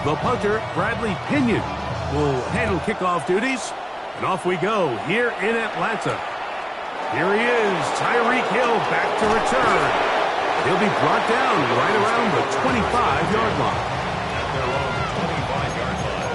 The punter, Bradley Pinion, will handle kickoff duties. And off we go here in Atlanta. Here he is, Tyreek Hill back to return. He'll be brought down right around the 25-yard line. At their own 25-yard line.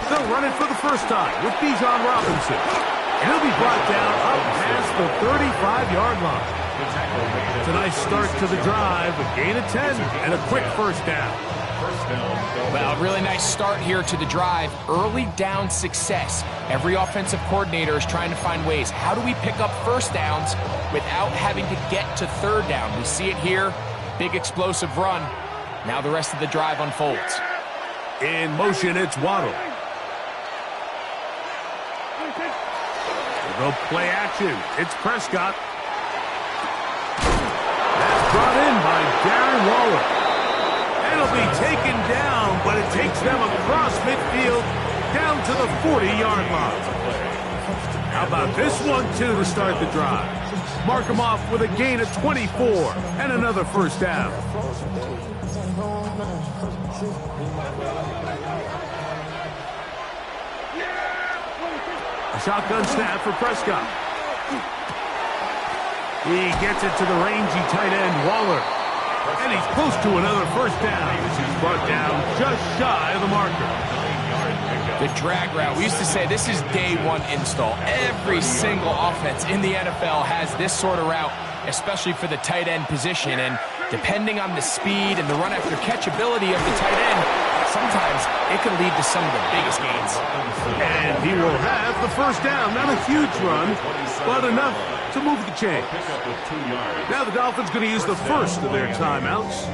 They'll run it for the first time with Bijan Robinson. And he'll be brought down up past the 35-yard line. It's a nice start to the drive, a gain of 10, and a quick first down. Well, really nice start here to the drive. Early down success. Every offensive coordinator is trying to find ways. How do we pick up first downs without having to get to third down? We see it here. Big explosive run. Now the rest of the drive unfolds. In motion, it's Waddle. The play action. It's Prescott. That's brought in by Darren Waller. It'll be taken down, but it takes them across midfield down to the 40-yard line. How about this one, too, to start the drive? Mark him off with a gain of 24 and another first down. A shotgun snap for Prescott. He gets it to the rangy tight end, Waller. And he's close to another first down. He's brought down just shy of the marker. The drag route. We used to say this is day one install. Every single offense in the NFL has this sort of route, especially for the tight end position. And depending on the speed and the run after catch ability of the tight end, sometimes it can lead to some of the biggest gains. And he will have the first down. Not a huge run, but enough to move the chains. Now the Dolphins going to use the first of their timeouts.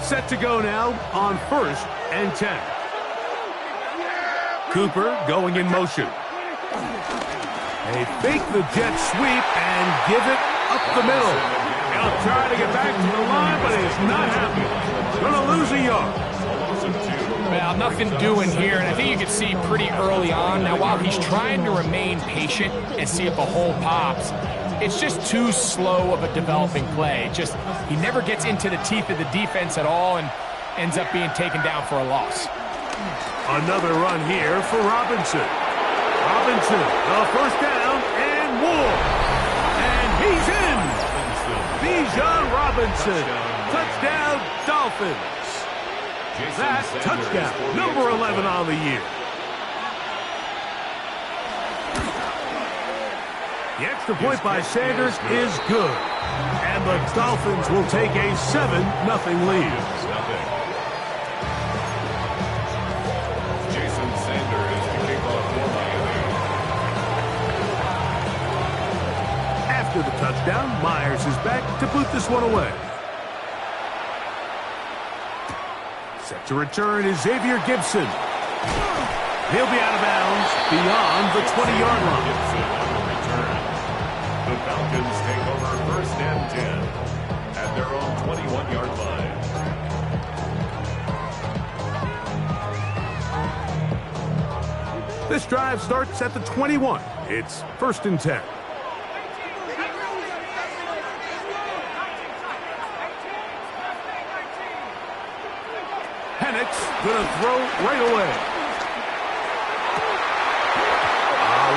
Set to go now on 1st and 10. Cooper going in motion. They fake the jet sweep and give it up the middle. He'll try to get back to the line, but it's not happening. Going to lose a yard. Well, nothing doing here, and I think you can see pretty early on. Now, while he's trying to remain patient and see if a hole pops, it's just too slow of a developing play. He never gets into the teeth of the defense at all and ends up being taken down for a loss. Another run here for Robinson. Robinson, the first down, and more. And he's in. Bijan Robinson. Touchdown, Dolphins. That touchdown, number 11 on the year. The extra point by Sanders is good. And the Dolphins will take a 7-0 lead. Jason Sanders to kick off for Miami. After the touchdown, Myers is back to put this one away. Set to return is Xavier Gibson. He'll be out of bounds beyond the 20-yard line. The Falcons take over 1st and 10 at their own 21-yard line. This drive starts at the 21. It's 1st and 10. Penix going to throw right away.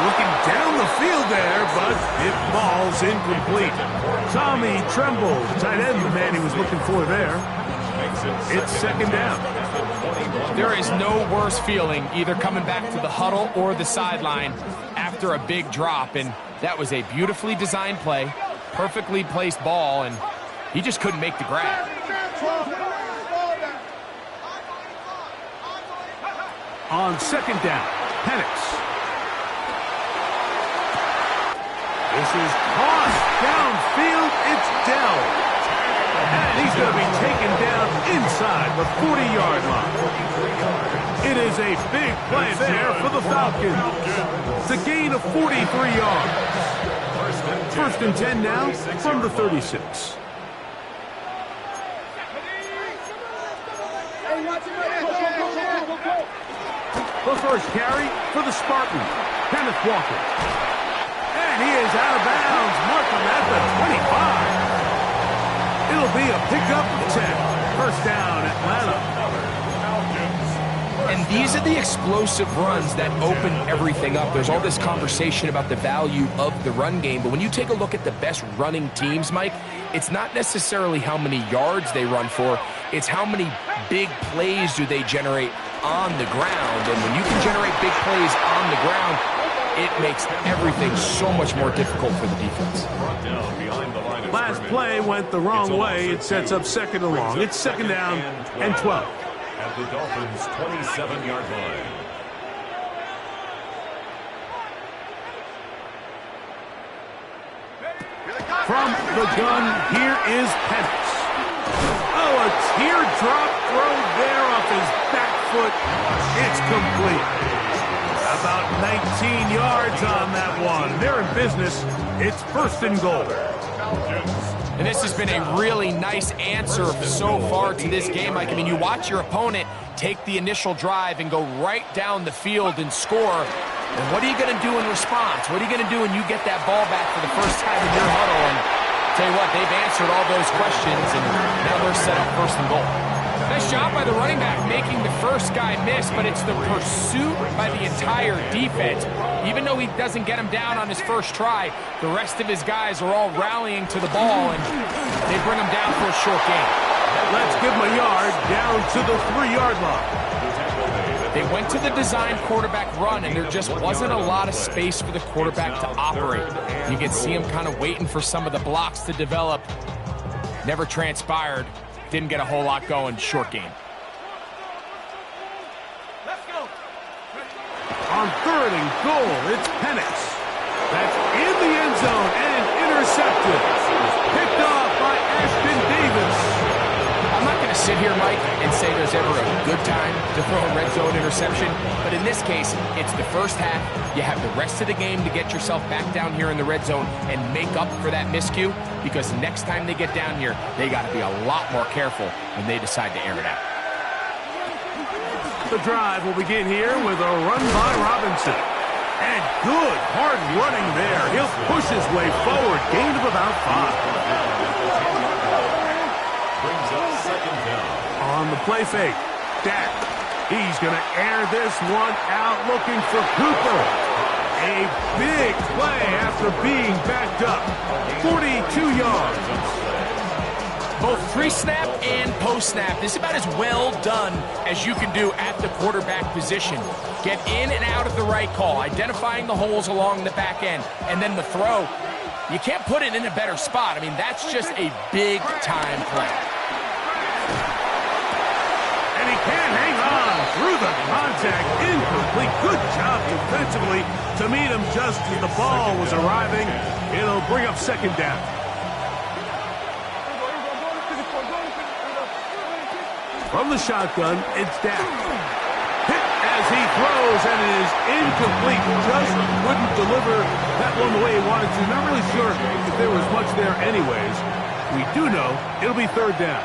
Looking down the field there, but it falls incomplete. Tommy Tremble, tight end, the man he was looking for there. It's 2nd down. There is no worse feeling either coming back to the huddle or the sideline after a big drop, and that was a beautifully designed play, perfectly placed ball, and he just couldn't make the grab. On second down, Penix. This is tossed downfield. It's Dell. And he's going to be taken down inside the 40-yard line. It is a big play there for the Falcons. It's a gain of 43 yards. First and 10 now from the 36. The first carry for the Spartans, Kenneth Walker. And he is out of bounds. Markham at the 25. It'll be a pickup of 10. First down, Atlanta. And these are the explosive runs that open everything up. There's all this conversation about the value of the run game, but when you take a look at the best running teams, Mike, it's not necessarily how many yards they run for, it's how many big plays do they generate on the ground. And when you can generate big plays on the ground, it makes everything so much more difficult for the defense. Last play went the wrong way. It sets up second and long. It's second down and 12. At the Dolphins' 27-yard line. From the gun, here is Penix. Oh, a teardrop throw there off his back foot. It's complete. About 19 yards on that one. They're in business. It's first and goal. And this has been a really nice answer so far to this game, Mike. I mean, you watch your opponent take the initial drive and go right down the field and score. And what are you going to do in response? What are you going to do when you get that ball back for the first time in your huddle? And tell you what, they've answered all those questions, and now they're set up first and goal. Nice job by the running back making the first guy miss, but it's the pursuit by the entire defense. Even though he doesn't get him down on his first try, the rest of his guys are all rallying to the ball, and they bring him down for a short gain. Let's give him a yard down to the 3-yard line. They went to the design quarterback run, and there just wasn't a lot of space for the quarterback to operate. You can see him kind of waiting for some of the blocks to develop. Never transpired. Didn't get a whole lot going. Short game. Let's go. On third and goal, it's Penix. That's in the end zone and intercepted. Picked off by Ashton Davis. I'm not going to sit here, Mike, and say there's ever a good time to throw a red zone interception, but in this case, it's the first half. You have the rest of the game to get yourself back down here in the red zone and make up for that miscue, because next time they get down here, they got to be a lot more careful when they decide to air it out. The drive will begin here with a run by Robinson. And good, hard running there. He'll push his way forward. Gain of about 5. On the play fake, Dak. He's going to air this one out looking for Cooper. A big play after being backed up. 42 yards. Both pre-snap and post-snap. This is about as well done as you can do at the quarterback position. Get in and out of the right call, identifying the holes along the back end, and then the throw. You can't put it in a better spot. I mean, that's just a big-time play. And he can't hang on through the contact. Incomplete. Good job defensively to meet him just as the ball was arriving. It'll bring up second down. From the shotgun, it's Dak. Hit as he throws, and it is incomplete. Just wouldn't deliver that one the way he wanted to. Not really sure if there was much there anyways. We do know it'll be third down.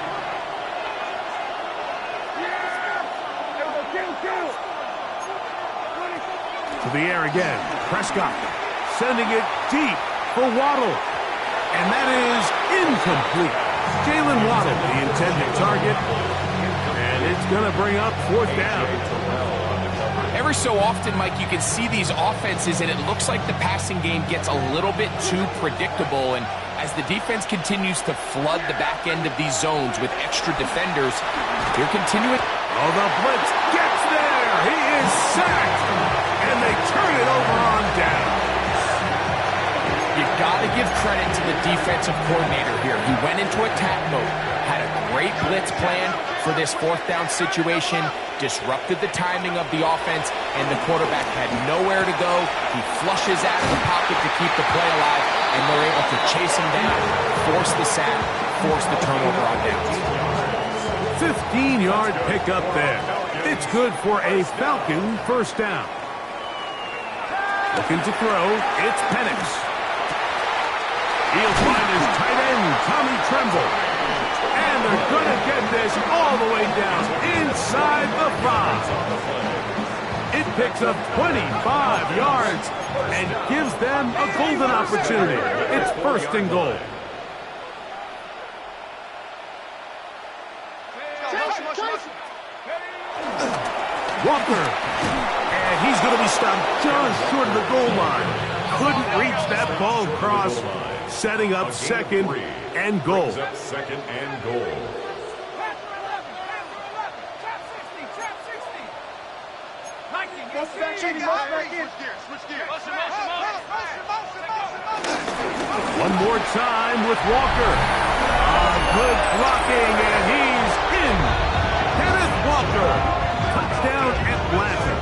To the air again. Prescott sending it deep for Waddle. And that is incomplete. Jalen Waddle, the intended target. And it's going to bring up fourth down. Every so often, Mike, you can see these offenses, and it looks like the passing game gets a little bit too predictable. And as the defense continues to flood the back end of these zones with extra defenders, they're continuing. Oh, the blitz gets there. He is sacked. And they turn it over on down. You got to give credit to the defensive coordinator here. He went into attack mode, had a great great blitz plan for this fourth down situation, disrupted the timing of the offense, and the quarterback had nowhere to go. He flushes out of the pocket to keep the play alive, and they're able to chase him down, force the sack, force the turnover on downs. 15-yard pickup there. It's good for a Falcon first down. Looking to throw, it's Penix. He'll find his tight end, Tommy Tremble. And they're going to get this all the way down inside the 5. It picks up 25 yards and gives them a golden opportunity. It's first and goal. Walker. And he's going to be stopped just short of the goal line. Couldn't reach that ball across. Setting up second and goal. Second and goal. One more time with Walker. Good blocking, and he's in. Kenneth Walker. Touchdown, Atlanta.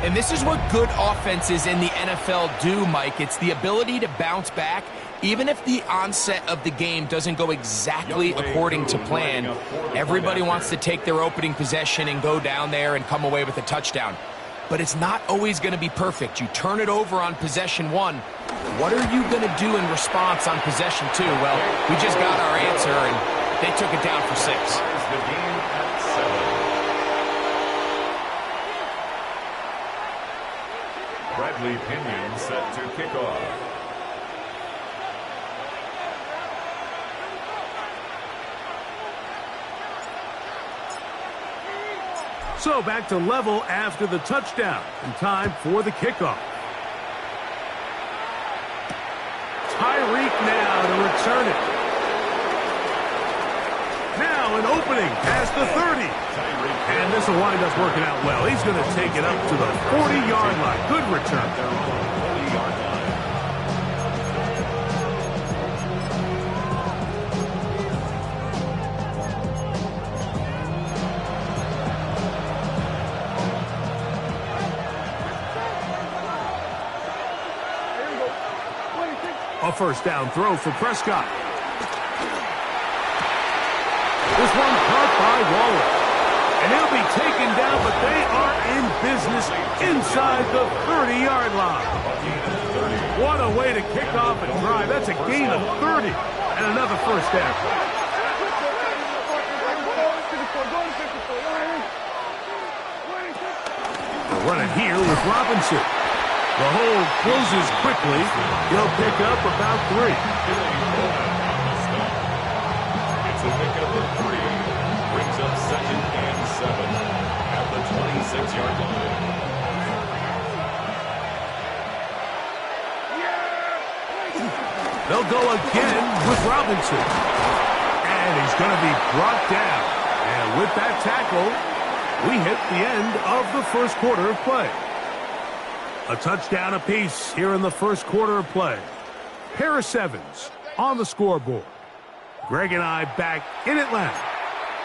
And this is what good offenses in the NFL do, Mike. It's the ability to bounce back, even if the onset of the game doesn't go exactly according to plan. Everybody wants to take their opening possession and go down there and come away with a touchdown. But it's not always going to be perfect. You turn it over on possession 1. What are you going to do in response on possession 2? Well, we just got our answer, and they took it down for 6. The game at 7. Bradley Pinion set to kick off. So back to level after the touchdown. And time for the kickoff. Tyreek now to return it. Now an opening past the 30. And this will wind up working out well. He's going to take it up to the 40-yard line. Good return. A first down throw for Prescott. This one caught by Waller. And he'll be taken down, but they are in business inside the 30-yard line. What a way to kick off a drive. That's a gain of 30 and another first down. They'll run it here with Robinson. The hold closes quickly. He'll pick up about 3. It's a pickup of 3. Brings up second and 7 at the 26-yard line. They'll go again with Robinson. And he's going to be brought down. And with that tackle, we hit the end of the first quarter of play. A touchdown apiece here in the first quarter of play. Harris Evans on the scoreboard. Greg and I back in Atlanta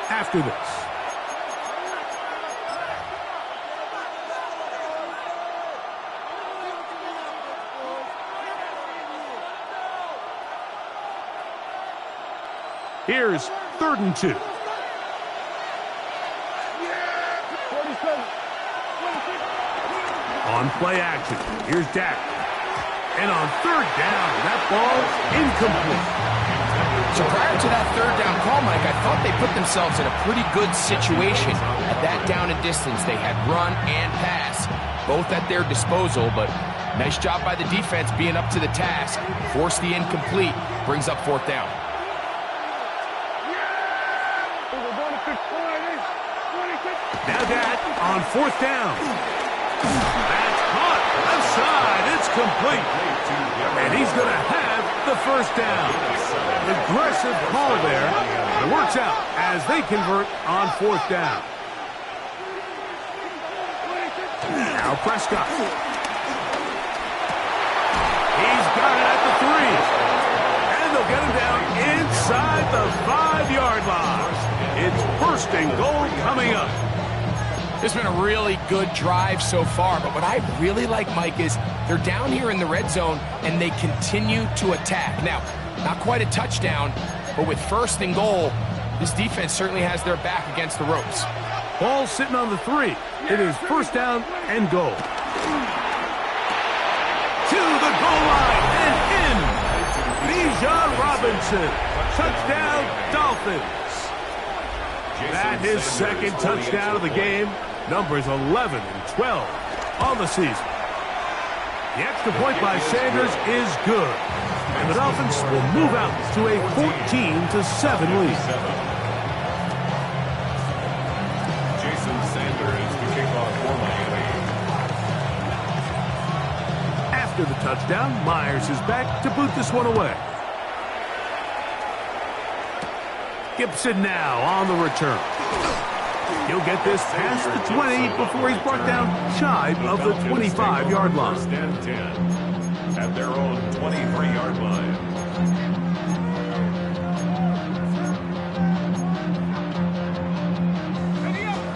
after this. Here's 3rd and 2. On play action, here's Dak. And on 3rd down, that ball's incomplete. So prior to that 3rd down call, Mike, I thought they put themselves in a pretty good situation at that down and distance. They had run and pass, both at their disposal, but nice job by the defense being up to the task. Force the incomplete, brings up 4th down. Now Dak on 4th down. That's caught. Left side. It's complete. And he's going to have the first down. Aggressive call there. It works out as they convert on 4th down. Now Prescott. He's got it at the 3. And they'll get him down inside the 5-yard line. It's first and goal coming up. It's been a really good drive so far, but what I really like, Mike, is they're down here in the red zone, and they continue to attack. Now, not quite a touchdown, but with first and goal, this defense certainly has their back against the ropes. Ball sitting on the 3. It is first down and goal. To the goal line and in. Bijan Robinson. Touchdown, Dolphins. That his second touchdown of the game. Numbers 11 and 12 on the season. The extra point by Sanders is good. And the Dolphins will move out to a 14-7 lead. Jason Sanders to kick off for Miami. After the touchdown, Myers is back to boot this one away. Gibson now on the return. He'll get this past the 20 before he's brought down shy of the 25-yard line. First and 10 at their own 23-yard line.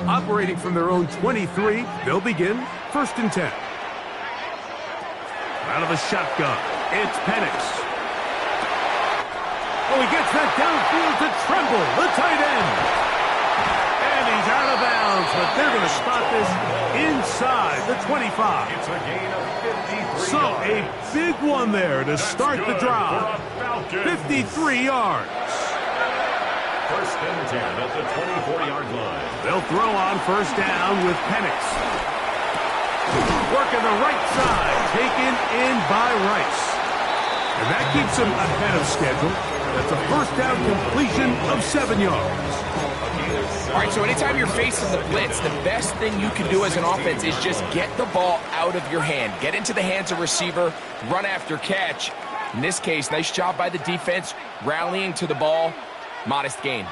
Operating from their own 23, they'll begin first and 10. Out of the shotgun, it's Penix. Oh, he gets that downfield to Tremble, the tight end. And he's out of bounds, but they're going to spot this inside the 25. It's a gain of 53 So yards. a big one there to start the drive. 53 yards. First and 10 at the 24-yard line. They'll throw on first down with Penix. Working the right side, taken in by Rice. And that keeps him ahead of schedule. That's a first down completion of 7 yards. All right, so anytime you're facing the blitz, the best thing you can do as an offense is just get the ball out of your hand. Get into the hands of receiver, run after catch. In this case, nice job by the defense, rallying to the ball. Modest gain.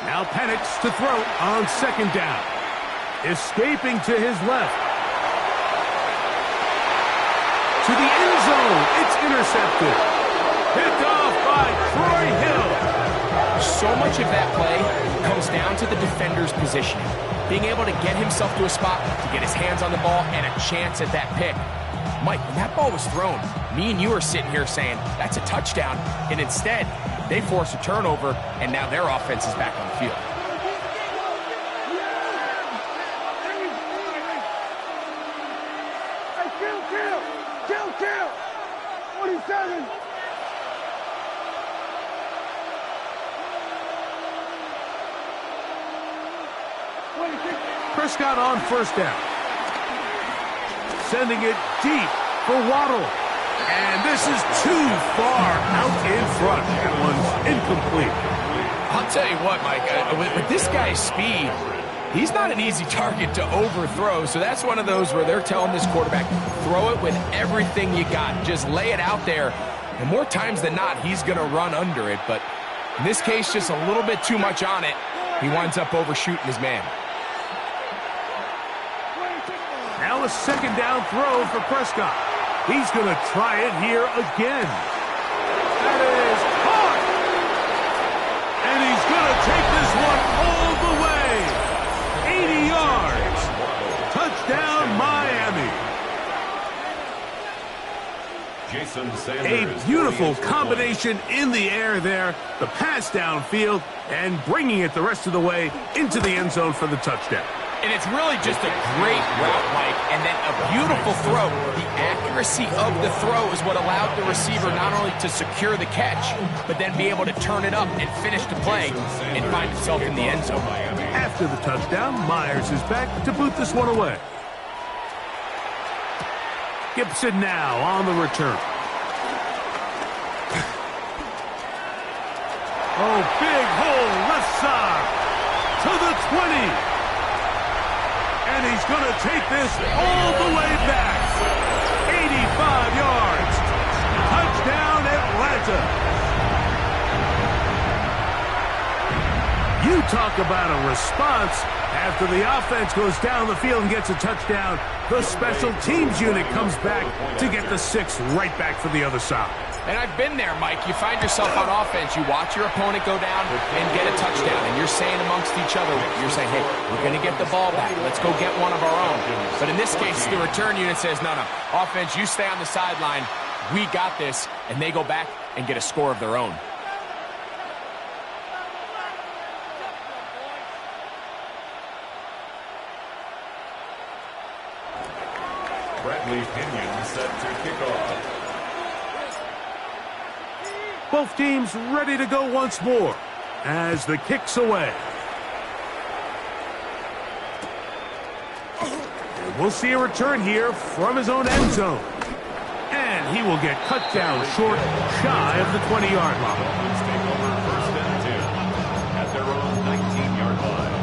Now Penix to throw on second down. Escaping to his left. To the end zone. It's intercepted. Picked off by Troy Hill. So much of that play comes down to the defender's positioning. Being able to get himself to a spot, to get his hands on the ball, and a chance at that pick. Mike, when that ball was thrown, me and you are sitting here saying, that's a touchdown. And instead, they force a turnover, and now their offense is back on the field. Kill! 47! Prescott on first down. Sending it deep for Waddle. And this is too far out in front. That one's incomplete. I'll tell you what, Mike, with this guy's speed, he's not an easy target to overthrow. So that's one of those where they're telling this quarterback, throw it with everything you got. Just lay it out there. And more times than not, he's going to run under it. But in this case, just a little bit too much on it. He winds up overshooting his man. Now a second down throw for Prescott. He's going to try it here again. That is caught. And he's going to take this one all the way. 80 yards. Touchdown, Miami. Jason Sanders. A beautiful combination in the air there. The pass downfield and bringing it the rest of the way into the end zone for the touchdown. And it's really just a great route, Mike, and then a beautiful throw. The accuracy of the throw is what allowed the receiver not only to secure the catch, but then be able to turn it up and finish the play and find himself in the end zone. After the touchdown, Myers is back to boot this one away. Gibson now on the return. Oh, big hole left side to the 20. And he's going to take this all the way back. 85 yards. Touchdown, Atlanta. You talk about a response. After the offense goes down the field and gets a touchdown, the special teams unit comes back to get the 6 right back for the other side. And I've been there, Mike. You find yourself on offense, you watch your opponent go down and get a touchdown, and you're saying amongst each other, you're saying, hey, we're going to get the ball back. Let's go get one of our own. But in this case, the return unit says, no, offense, you stay on the sideline. We got this. And they go back and get a score of their own. Bradley Pinion set to kick off. Both teams ready to go once more as the kick's away. And we'll see a return here from his own end zone. And he will get cut down short, shy of the 20-yard line. Dolphins take over first and 10 at their own 19-yard line.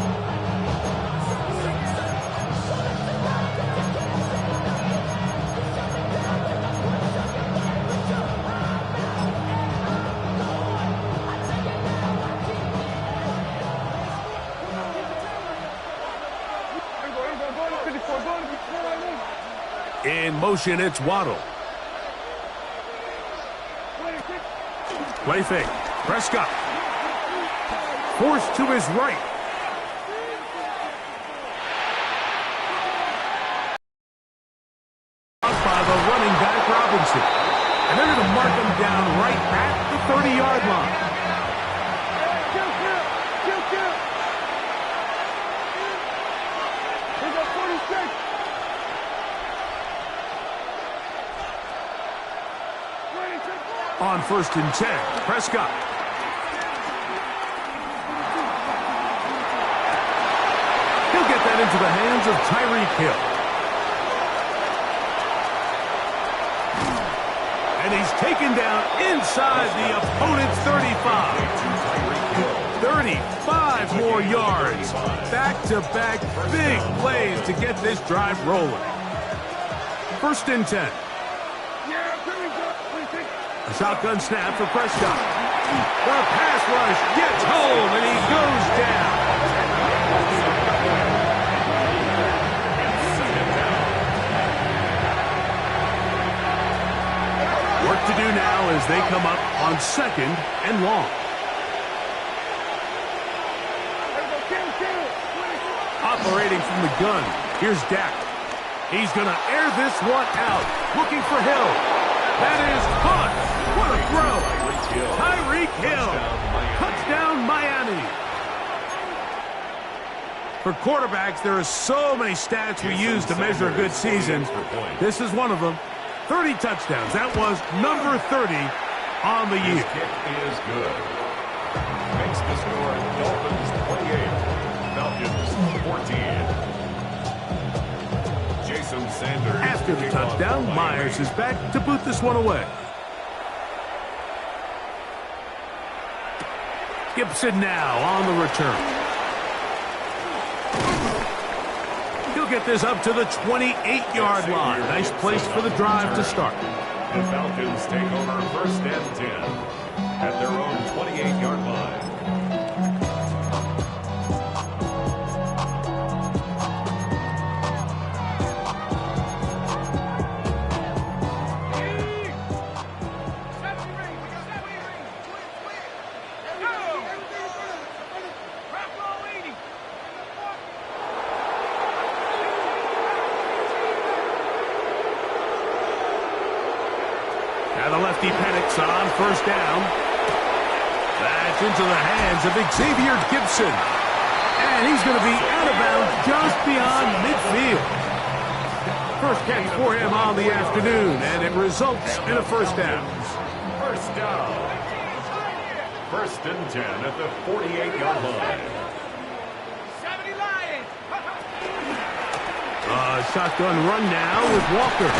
In motion, it's Waddle. Play fake. Prescott. Forced to his right. By the running back, Robinson. And they're going to mark him down right at the 30-yard line. On first and 10, Prescott. He'll get that into the hands of Tyreek Hill. And he's taken down inside the opponent's 35. 35 more yards. Back-to-back big plays to get this drive rolling. First and 10. A shotgun snap for Prescott. The pass rush gets home, and he goes down. Work to do now as they come up on second and long. Operating from the gun, here's Dak. He's going to air this one out, looking for Hill. That is caught. What a throw. Tyreek Hill. Touchdown, Miami. For quarterbacks, there are so many stats we use to measure a good season. This is one of them. 30 touchdowns. That was number 30 on the year. His kick is good. Makes the score Dolphins 28, Falcons 14. Jason Sanders. After the touchdown, Myers is back to boot this one away. Gibson now on the return. He'll get this up to the 28-yard line. Nice place for the drive to start. The Falcons take over first and 10 at their own 28-yard line. Now the lefty panics on first down. That's into the hands of Xavier Gibson. And he's going to be out of bounds just beyond midfield. First catch for him on the afternoon, and it results in a first down. First down. First and 10 at the 48-yard line. Shotgun run now with Walker.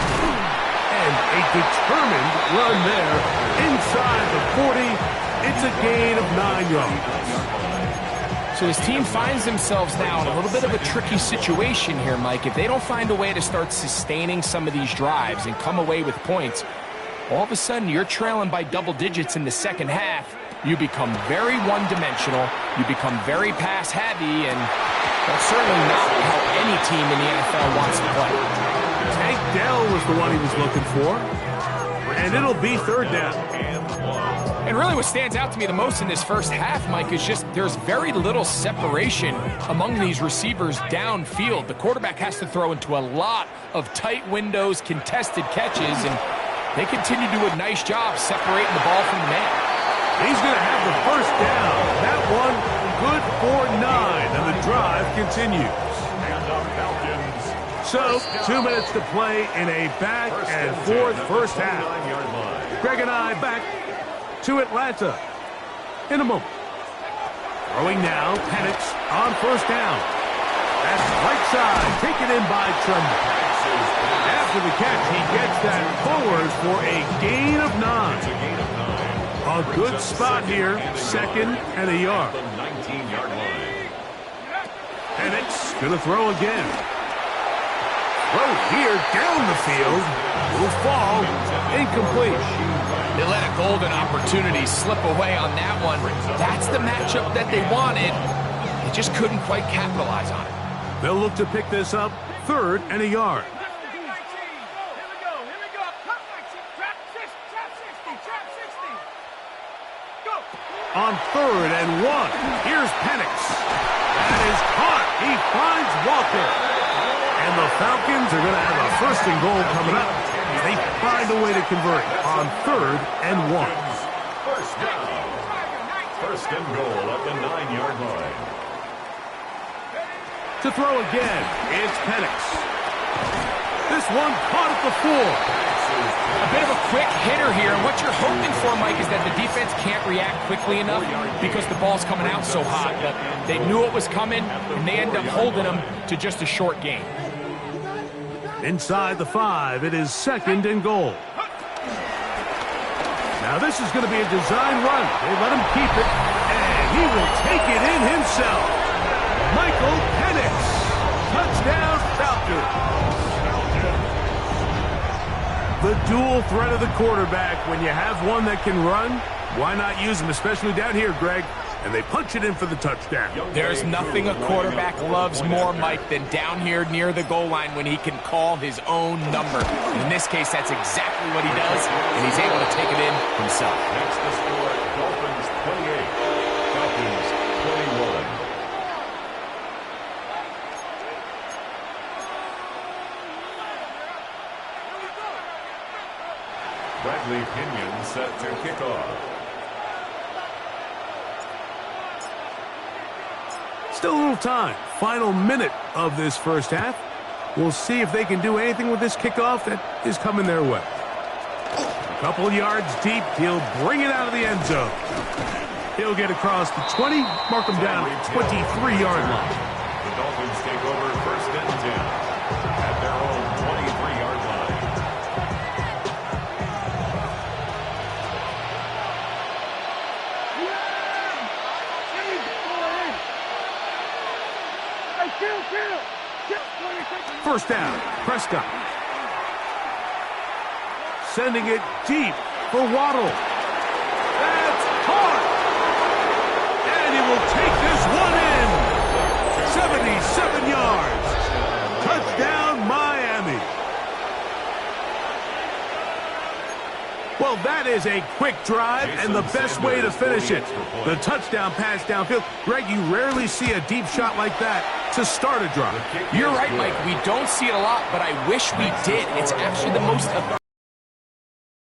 And a determined run there inside the 40. It's a gain of 9 yards. So his team finds themselves now in a little bit of a tricky situation here, Mike. If they don't find a way to start sustaining some of these drives and come away with points, all of a sudden you're trailing by double digits in the second half. You become very one-dimensional. You become very pass-heavy, and that's certainly not how any team in the NFL wants to play. Tank Dell was the one he was looking for. And it'll be third down. And really what stands out to me the most in this first half, Mike, is just there's very little separation among these receivers downfield. The quarterback has to throw into a lot of tight windows, contested catches, and they continue to do a nice job separating the ball from the man. He's going to have the first down. That one good for 9, and the drive continues. So, 2 minutes to play in a back-and-forth first half. Greg and I back to Atlanta in a moment. Throwing now, Penix on first down. That's right side, taken in by Tremble. After the catch, he gets that forward for a gain of 9. A good spot here, 2nd and a yard. Penix going to throw again. Throw here down the field. Will fall. Incomplete. They let a golden opportunity slip away on that one. That's the matchup that they wanted. They just couldn't quite capitalize on it. They'll look to pick this up, 3rd and a yard. On 3rd and 1, here's Penix. That is caught. He finds Walker. And the Falcons are going to have a 1st and goal coming up. They find a way to convert on 3rd and 1. First down. 1st and goal at the 9-yard line. To throw again, it's Penix. This one caught at the 4. A bit of a quick hitter here, and what you're hoping for, Mike, is that the defense can't react quickly enough because the ball's coming out so hot. But they knew it was coming, and they end up holding them to just a short gain. Inside the 5, it is 2nd and goal. Now this is going to be a design run. They let him keep it, and he will take it in himself. Michael Penix. Touchdown, Falcons. The dual threat of the quarterback. When you have one that can run, why not use him, especially down here, Greg? And they punch it in for the touchdown. There's nothing a quarterback loves more, Mike, than down here near the goal line when he can call his own number. In this case, that's exactly what he does, and he's able to take it in himself. Next to score, Dolphins 28, Falcons 21. Bradley Pinion set to kick off. Still a little time. Final minute of this first half. We'll see if they can do anything with this kickoff that is coming their way. A couple yards deep. He'll bring it out of the end zone. He'll get across the 20, mark him down at 23-yard line. The Dolphins take over 1st and 10 at their own 23-yard line. First down, Prescott. Sending it deep for Waddle. That's caught. And he will take this one in. 77 yards. Touchdown, Miami. Well, that is a quick drive and the best way to finish it. The touchdown pass downfield. Greg, you rarely see a deep shot like that to start a drive. You're right, Mike. We don't see it a lot, but I wish we did. It's actually the most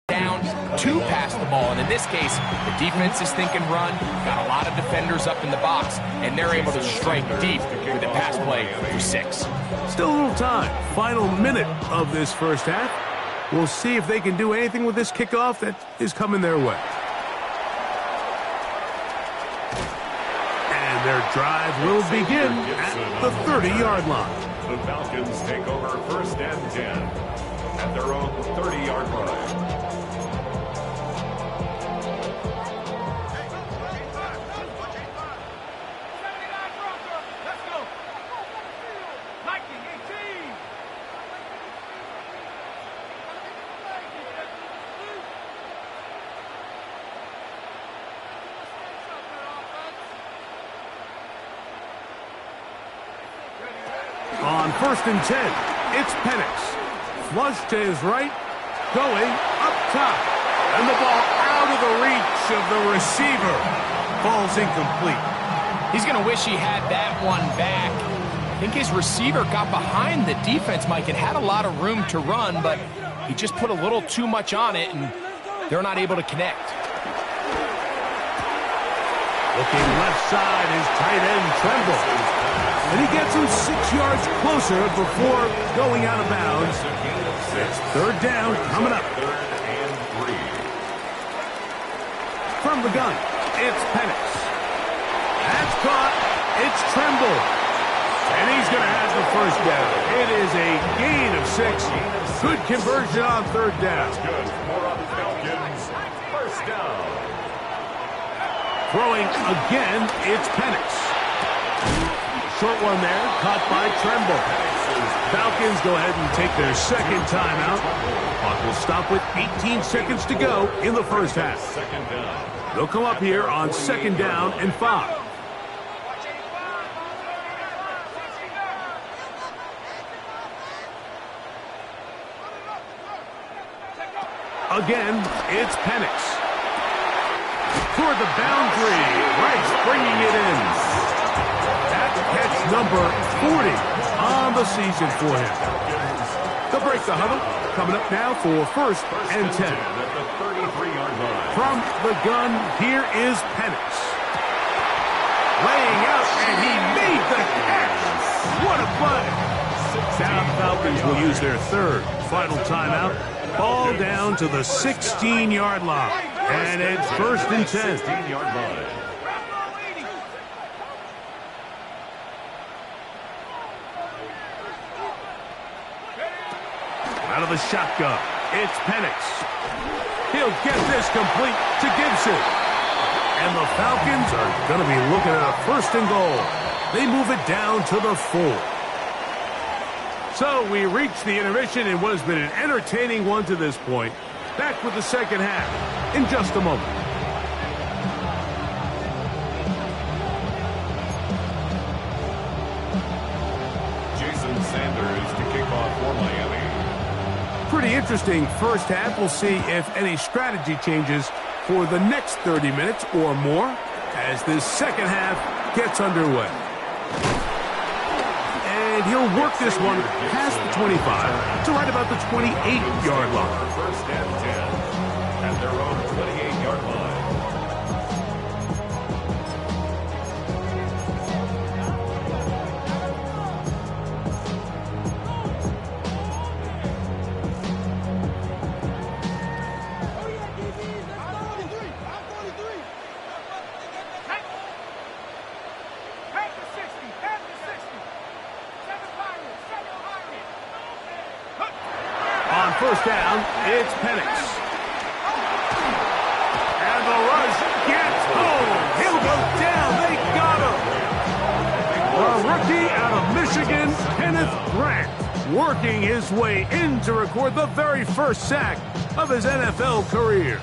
down to pass the ball. And in this case, the defense is thinking run, got a lot of defenders up in the box, and they're able to strike deep with a pass play for 6. Still a little time. Final minute of this first half. We'll see if they can do anything with this kickoff that is coming their way. And their drive will begin at the 30-yard line. The Falcons take over 1st and 10 at their own 30-yard line. On 1st and 10, it's Penix. Flush to his right, going up top. And the ball out of the reach of the receiver. Falls incomplete. He's going to wish he had that one back. I think his receiver got behind the defense, Mike, and had a lot of room to run, but he just put a little too much on it, and they're not able to connect. Looking left side is tight end Tremble. And he gets him 6 yards closer before going out of bounds. It's third down coming up. From the gun, it's Penix. That's caught. It's Tremble. And he's going to have the first down. It is a gain of 6. Good conversion on third down. Good for the Falcons. First down. Throwing again, it's Penix. Short one there, caught by Tremble. Falcons go ahead and take their second timeout. Clock will stop with 18 seconds to go in the first half. They'll come up here on second down and 5. Again, it's Penix. Toward the boundary. Rice bringing it in. That catch number 40 on the season for him. They'll break the huddle. Coming up now for first and 10. From the gun, here is Penix. Laying out, and he made the catch. What a play. Now Falcons will use their third final timeout. Ball down to the 16-yard line. And it's first and 10. 16-yard line. Out of the shotgun, it's Penix. He'll get this complete to Gibson. And the Falcons are going to be looking at a first and goal. They move it down to the 4. So we reach the intermission in what has been an entertaining one to this point. Back with the second half in just a moment. Jason Sanders to kick off for Miami. Pretty interesting first half. We'll see if any strategy changes for the next 30 minutes or more as this second half gets underway. And he'll work this one past the 25 to right about the 28-yard line. First and 10 at their own 28-yard line. First down, it's Penix. And the rush gets home. He'll go down. They got him. The rookie out of Michigan, Kenneth Grant, working his way in to record the very first sack of his NFL career.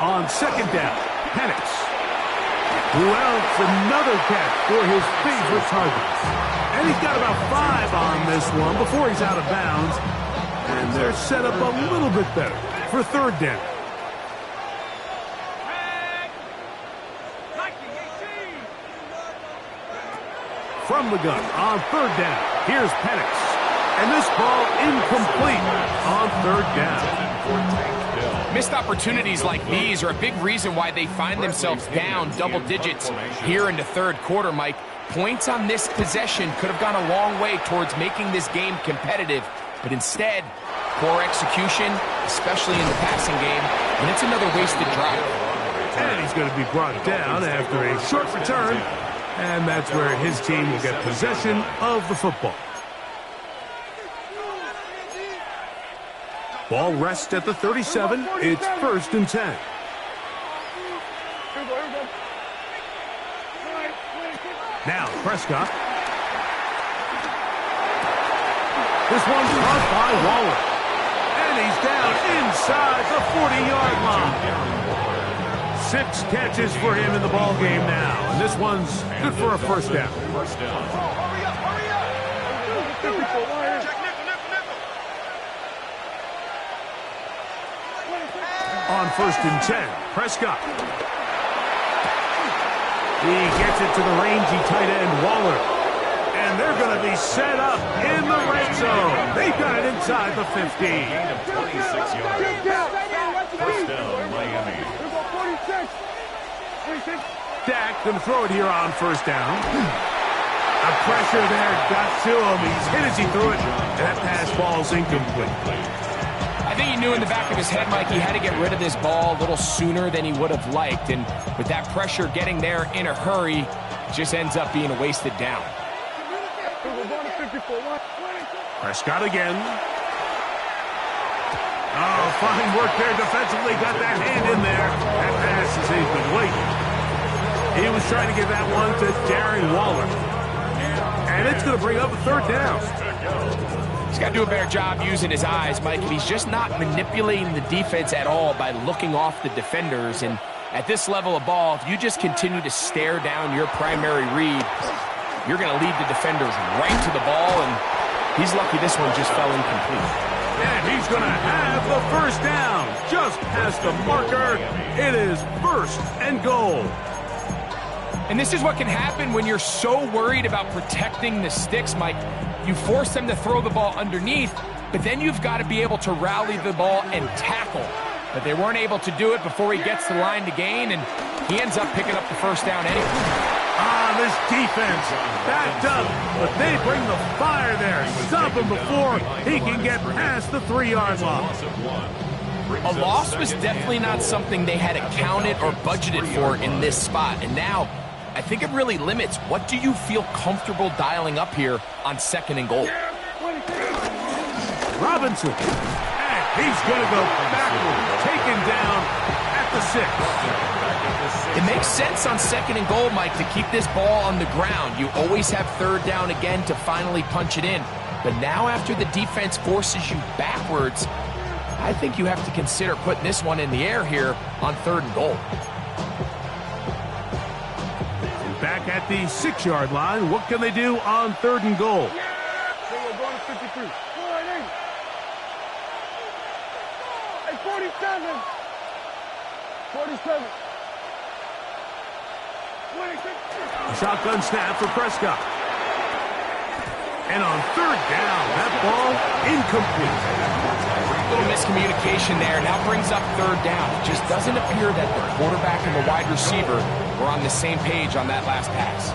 On second down, Penix. Who else? Another catch for his favorite targets. And he's got about 5 on this one before he's out of bounds. And they're set up a little bit better for third down. From the gun on third down, here's Penix. And this ball incomplete on third down. Missed opportunities like these are a big reason why they find themselves down double digits here in the third quarter, Mike. Points on this possession could have gone a long way towards making this game competitive, but instead, poor execution, especially in the passing game, and it's another wasted drive. And he's going to be brought down after a short return, and that's where his team will get possession of the football. Ball rests at the 37. It's first and 10. Now Prescott. This one's caught by Waller. And he's down inside the 40-yard line. 6 catches for him in the ball game now, and this one's good for a first down. First down. On 1st and 10, Prescott. He gets it to the rangy tight end, Waller. And they're going to be set up in the red zone. They've got it inside the 15. Gain of 26 yards. First down, Miami. Dak going to throw it here on 1st down. A pressure there got to him. He's hit as he threw it, and that pass ball's incomplete. I think he knew in the back of his head, Mike, he had to get rid of this ball a little sooner than he would have liked. And with that pressure getting there in a hurry, it just ends up being a wasted down. Prescott again. Oh, fine work there defensively. Got that hand in there. That pass is incomplete. He was trying to give that one to Darren Waller. And it's going to bring up a 3rd down. He's got to do a better job using his eyes, Mike. He's just not manipulating the defense at all by looking off the defenders. And at this level of ball, if you just continue to stare down your primary read, you're going to lead the defenders right to the ball, and he's lucky this one just fell incomplete. And he's going to have the 1st down. Just past the marker. It is 1st and goal. And this is what can happen when you're so worried about protecting the sticks, Mike. You force them to throw the ball underneath, but then you've got to be able to rally the ball and tackle. But they weren't able to do it before he gets the line to gain, and he ends up picking up the 1st down anyway. Ah, this defense backed up, but they bring the fire there. Stop him before he can get past the 3-yard line. A loss was definitely not something they had accounted or budgeted for in this spot, and now I think it really limits what do you feel comfortable dialing up here on 2nd and goal. Robinson, and he's going to go backward, taken down at the 6. It makes sense on 2nd and goal, Mike, to keep this ball on the ground. You always have 3rd down again to finally punch it in. But now after the defense forces you backwards, I think you have to consider putting this one in the air here on 3rd and goal. Back at the 6-yard line, what can they do on 3rd and goal? We're going to 53. 47. 47. 26. Shotgun snap for Prescott. And on 3rd down, that ball incomplete. A little miscommunication there. Now brings up 3rd down. It just doesn't appear that the quarterback and the wide receiver were on the same page on that last pass.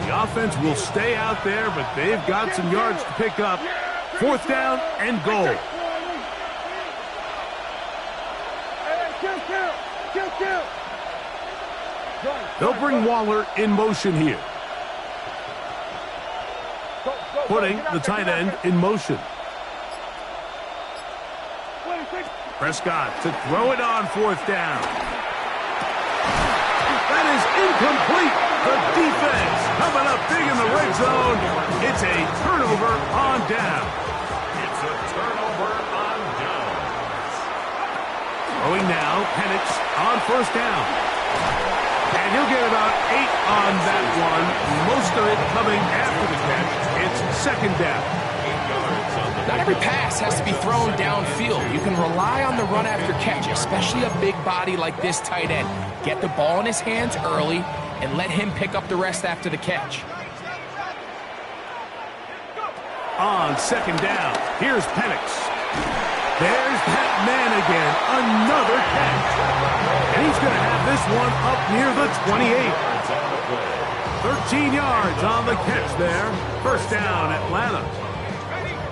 The offense will stay out there, but they've got some yards to pick up. 4th down and goal. They'll bring Waller in motion here. Putting the tight end in motion. Prescott to throw it on 4th down. That is incomplete. The defense coming up big in the red zone. It's a turnover on down. It's a turnover on down. Throwing now, Penix on 1st down. And he'll get about 8 on that one. Most of it coming after the catch. It's 2nd down. 8 yards on the Not every pass has to be thrown downfield. You can rely on the run after catch, especially a big body like this tight end. Get the ball in his hands early and let him pick up the rest after the catch. On 2nd down, here's Penix. There's that man again, another catch. And he's going to have this one up near the 28. 13 yards on the catch there. 1st down, Atlanta.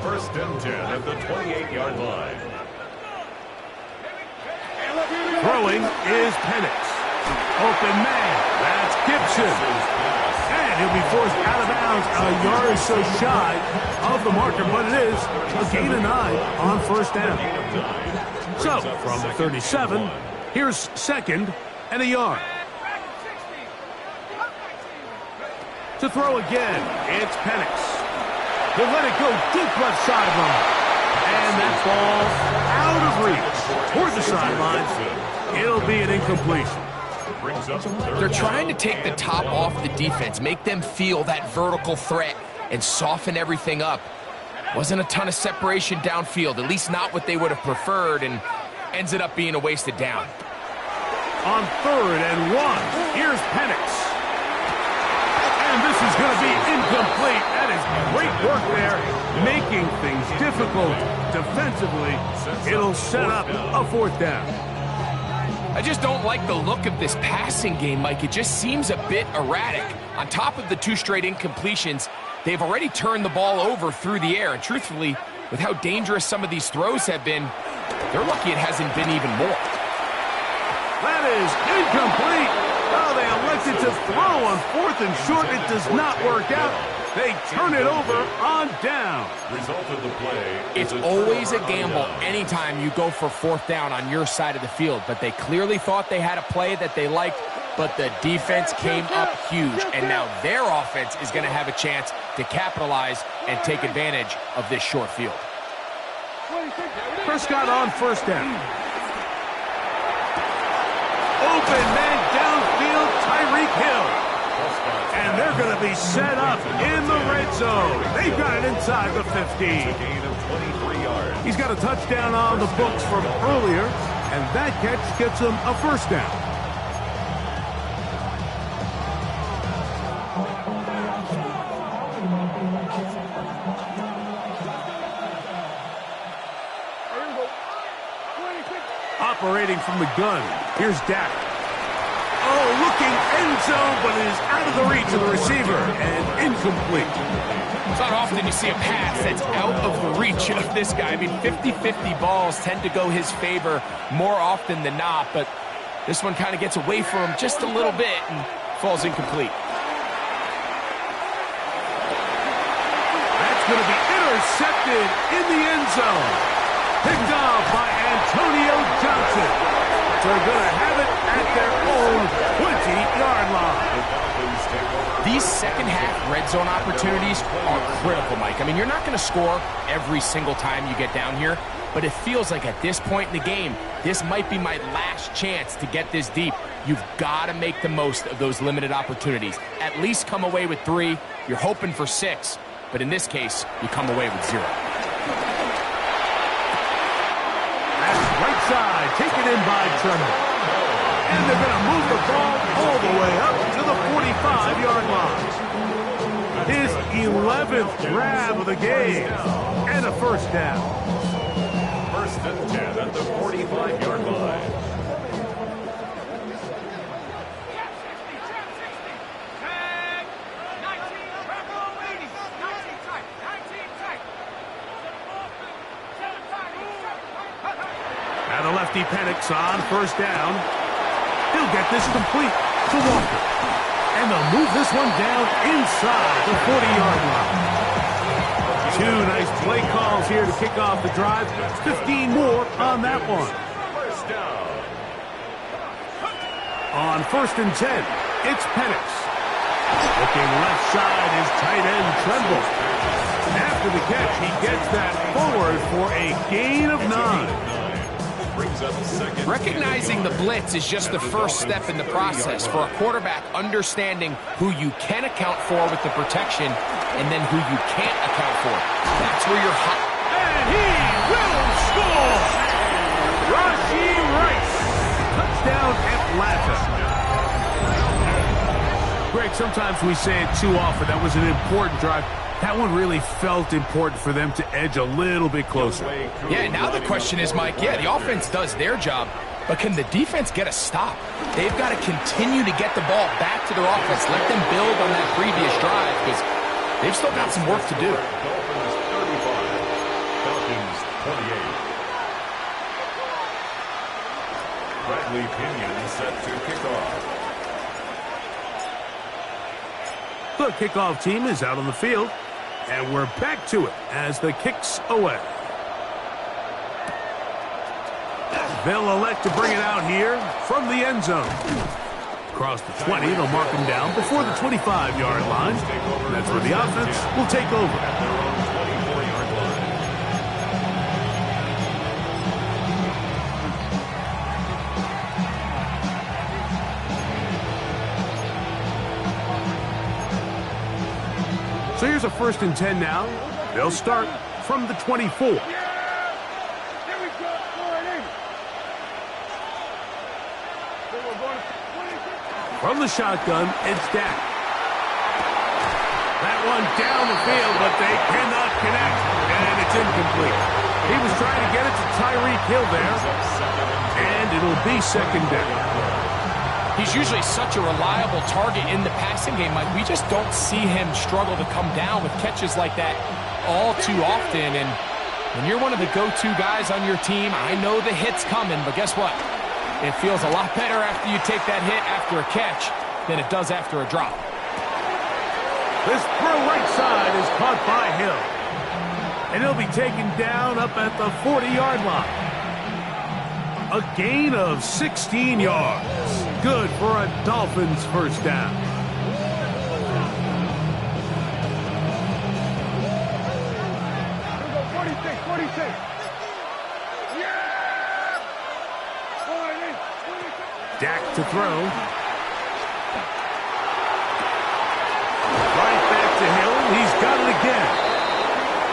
1st and 10 at the 28-yard line. Throwing is Penix. Open man, that's Gibson. And he'll be forced out of bounds a yard or so shy of the marker, but it is a gain of 9 on 1st down. So, from the 37, here's 2nd and a yard. To throw again, it's Penix. He'll let it go deep left sideline. And that ball out of reach toward the sidelines. It'll be an incompletion. They're trying to take the top off the defense, make them feel that vertical threat, and soften everything up. Wasn't a ton of separation downfield, at least not what they would have preferred, and ends it up being a wasted down. On 3rd and 1, here's Penix. And this is going to be incomplete. That is great work there, making things difficult defensively. It'll set up a 4th down. I just don't like the look of this passing game, Mike. It just seems a bit erratic. On top of the 2 straight incompletions, they've already turned the ball over through the air. And truthfully, with how dangerous some of these throws have been, they're lucky it hasn't been even more. That is incomplete. Oh, they elected to throw on 4th and short. It does not work out. They turn it over on down. Result of the play. It's always a gamble anytime you go for 4th down on your side of the field, but they clearly thought they had a play that they liked, but the defense came up huge, and now their offense is going to have a chance to capitalize and take advantage of this short field. Prescott on 1st down. Open man downfield, Tyreek Hill. And they're going to be set up in the red zone. They've got it inside the 50. Gain of 23 yards. He's got a touchdown on the books from earlier, and that catch gets him a 1st down. Operating from the gun, here's Dak. Oh, looking end zone, but it is out of the reach of the receiver and incomplete. It's not often you see a pass that's out of the reach of this guy. I mean, 50-50 balls tend to go his favor more often than not, but this one kind of gets away from him just a little bit and falls incomplete. That's going to be intercepted in the end zone. Picked off by Antonio Johnson. They're going to have it at their own 20-yard line. These second-half red zone opportunities are critical, Mike. I mean, you're not going to score every single time you get down here, but it feels like at this point in the game, this might be my last chance to get this deep. You've got to make the most of those limited opportunities. At least come away with 3. You're hoping for 6, but in this case, you come away with 0. Right side, taken in by Tremble. And they're going to move the ball all the way up to the 45-yard line. His 11th grab of the game. And a 1st down. 1st and 10 at the 45-yard line. Now the lefty Penix on 1st down. He'll get this complete to Walker. And they'll move this one down inside the 40-yard line. 2 nice play calls here to kick off the drive. 15 more on that one. 1st down. On 1st and 10, it's Penix. Looking left side is tight end Tremble. After the catch, he gets that forward for a gain of 9. Recognizing the blitz is just the first step in the process for a quarterback understanding who you can account for with the protection and then who you can't account for. That's where you're hot. And he will score! Rashee Rice. Touchdown Atlanta. Greg, sometimes we say it too often. That was an important drive. That one really felt important for them to edge a little bit closer. Yeah, now the question is, Mike, yeah, the offense does their job, but can the defense get a stop? They've got to continue to get the ball back to their offense. Let them build on that previous drive because they've still got some work to do. Dolphins 35, Falcons 28. Bradley Pinion set to kick off. The kickoff team is out on the field, and we're back to it as the kick's away. They'll elect to bring it out here from the end zone. Across the 20, they'll mark him down before the 25-yard line. That's where the offense will take over. a 1st and 10 now. They'll start from the 24. Here we go. 4 and 8. So we're going to 26. From the shotgun, it's Dak. That one down the field, but they cannot connect, and it's incomplete. He was trying to get it to Tyreek Hill there, and it'll be 2nd down. He's usually such a reliable target in the passing game, Mike. We just don't see him struggle to come down with catches like that all too often. And when you're one of the go-to guys on your team, I know the hit's coming, but guess what? It feels a lot better after you take that hit after a catch than it does after a drop. This throw right side is caught by Hill. And he'll be taken down up at the 40-yard line. A gain of 16 yards. Good for a Dolphins 1st down. Here we go. 46. 46. Yeah! 4 and 8. 46. Dak to throw. Right back to Hill. He's got it again.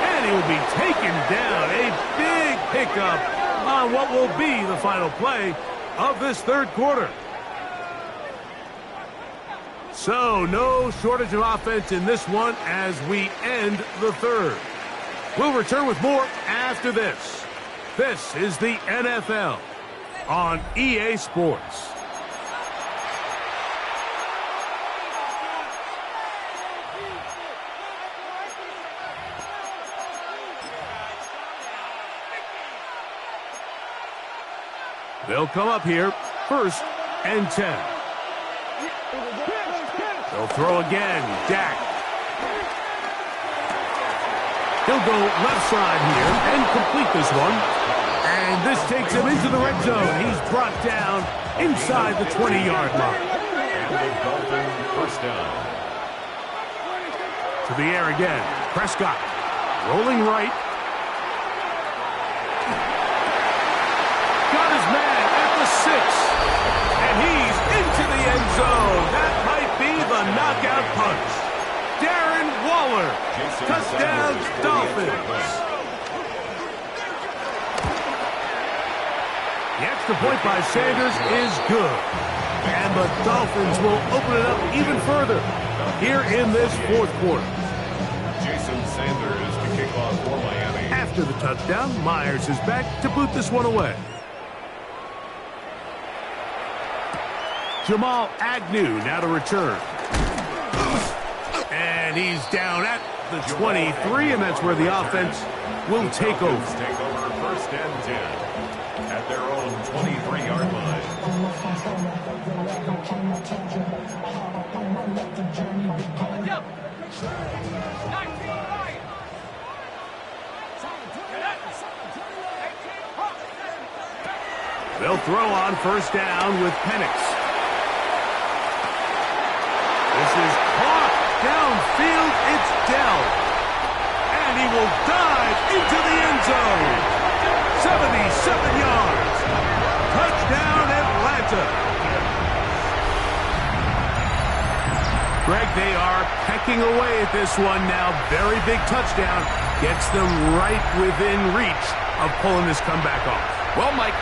And he will be taken down. A big pickup on what will be the final play of this 3rd quarter. So, no shortage of offense in this one as we end the 3rd. We'll return with more after this. This is the NFL on EA Sports. They'll come up here, 1st and 10. They'll throw again. Dak. He'll go left side here and complete this one. And this takes him into the red zone. He's brought down inside the 20-yard line. And the Dolphins 1st down. To the air again. Prescott rolling right. Got his man at the 6. And he's into the end zone. That might be the knockout punch. Darren Waller. Touchdown, Dolphins. The extra point by Sanders is good. And the Dolphins will open it up even further here in this 4th quarter. Jason Sanders to kick off for Miami. After the touchdown, Myers is back to boot this one away. Jamal Agnew now to return. And he's down at the 23, and that's where the offense will take over. Take over 1st and 10 at their own 23-yard line. They'll throw on 1st down with Penix. This is caught downfield. It's Dell. And he will dive into the end zone. 77 yards. Touchdown, Atlanta. Greg, they are pecking away at this one now. Very big touchdown. Gets them right within reach of pulling this comeback off. Well, Mike,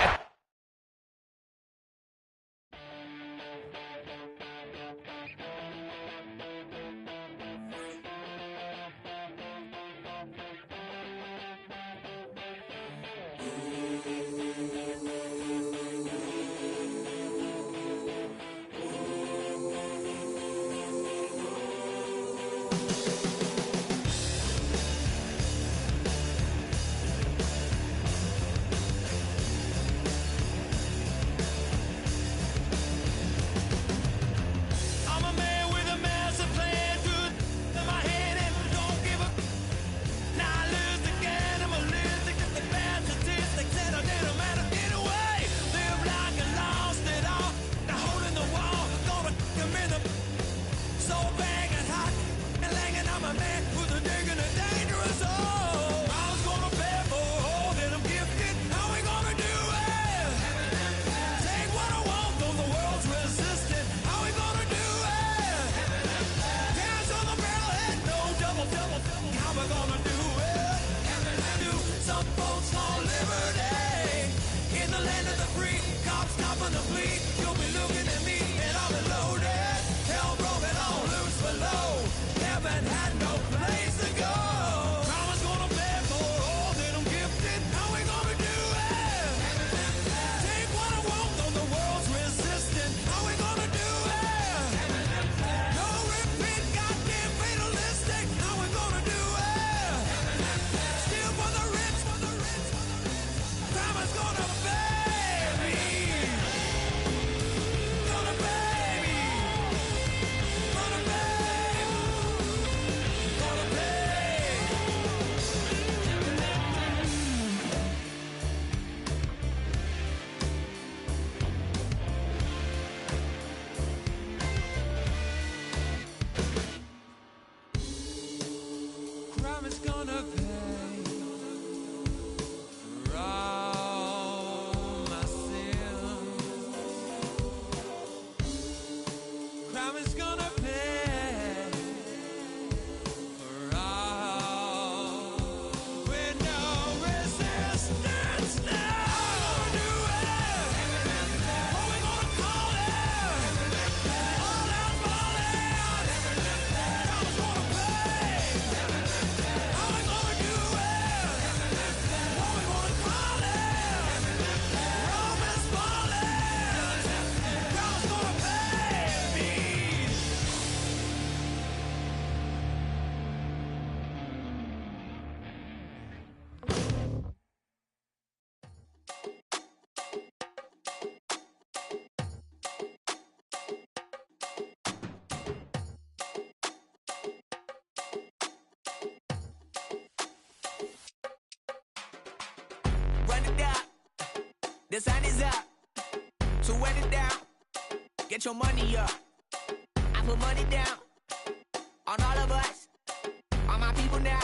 we're gonna do it. Some folks on liberty. In the land of the free, cops stopping the fleet. You'll be looking at me and I'll be loaded. Hell broken on loose below. Heaven had no place to go. Mama's gonna pay for all that I'm gifted. How we gonna do it? Take what I want, though the world's resistant. How we gonna do it? No repeat, goddamn fatalistic. How we gonna do it? Still for the rich, for the rich, for the rich. Mama's gonna pay me. Gonna pay me. Gonna pay. Gonna pay. Crime is gonna pay for all my sins. Crime is gonna pay for all with no resistance. Now we're gonna do it. What we gonna call it? All out falling. Crime is gonna pay. How we gonna do it? What we gonna call it? Rome is falling. Crown's gonna pay me. Run it down. The sun is up. So run it down. Get your money up. I put money down on all of us, on my people now,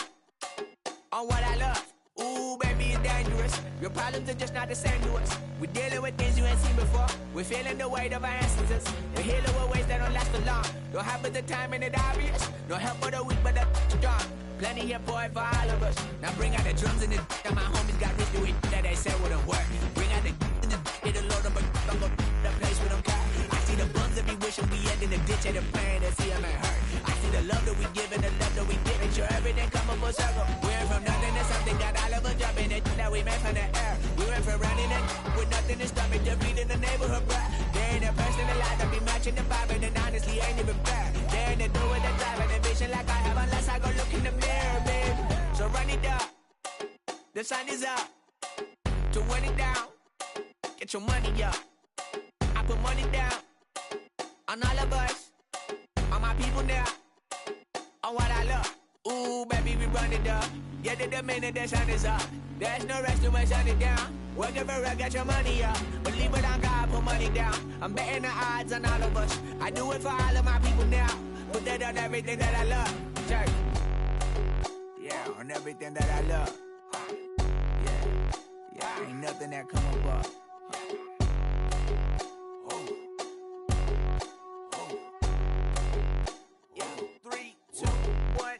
on what I love. Ooh, baby, it's dangerous. Your problems are just not the same to us. We're dealing with things you ain't seen before. We're feeling the weight of our ancestors. We're healing with ways that don't last for long. Don't have but the time and it obvious. No help for the weak, but the strong. Plenty here, boy, for all of us. Now bring out the drums and the and my homies got rich to it that they said wouldn't work. Bring out the and the it'll load up, but I'm gonna the place with them car. I see the bums that be wishing we end in the ditch and the praying to see them ain't hurt. I see the love that we give and the love that we give. Make sure everything come up full circle. We went from nothing to something, got all of us jumping it that we made from the air. We went from running it with nothing to stomach to beat in the neighborhood, bruh. There ain't a person alive that be matching the vibe, and honestly ain't even fair. There ain't a door with the drive and a vision like I have unless I go look in the mirror, baby. So run it up. The sun is up. To run it down. Get your money up. I put money down on all of us, on my people now, on what I love. Ooh, baby, we run it up. Get it the minute the sun is up. There's no rest to shut it down. Working for real, get your money up. Believe it on God, put money down. I'm betting the odds on all of us. I do it for all of my people now. Put that on everything that I love. Check. Yeah, on everything that I love. Yeah, ain't nothing that come above.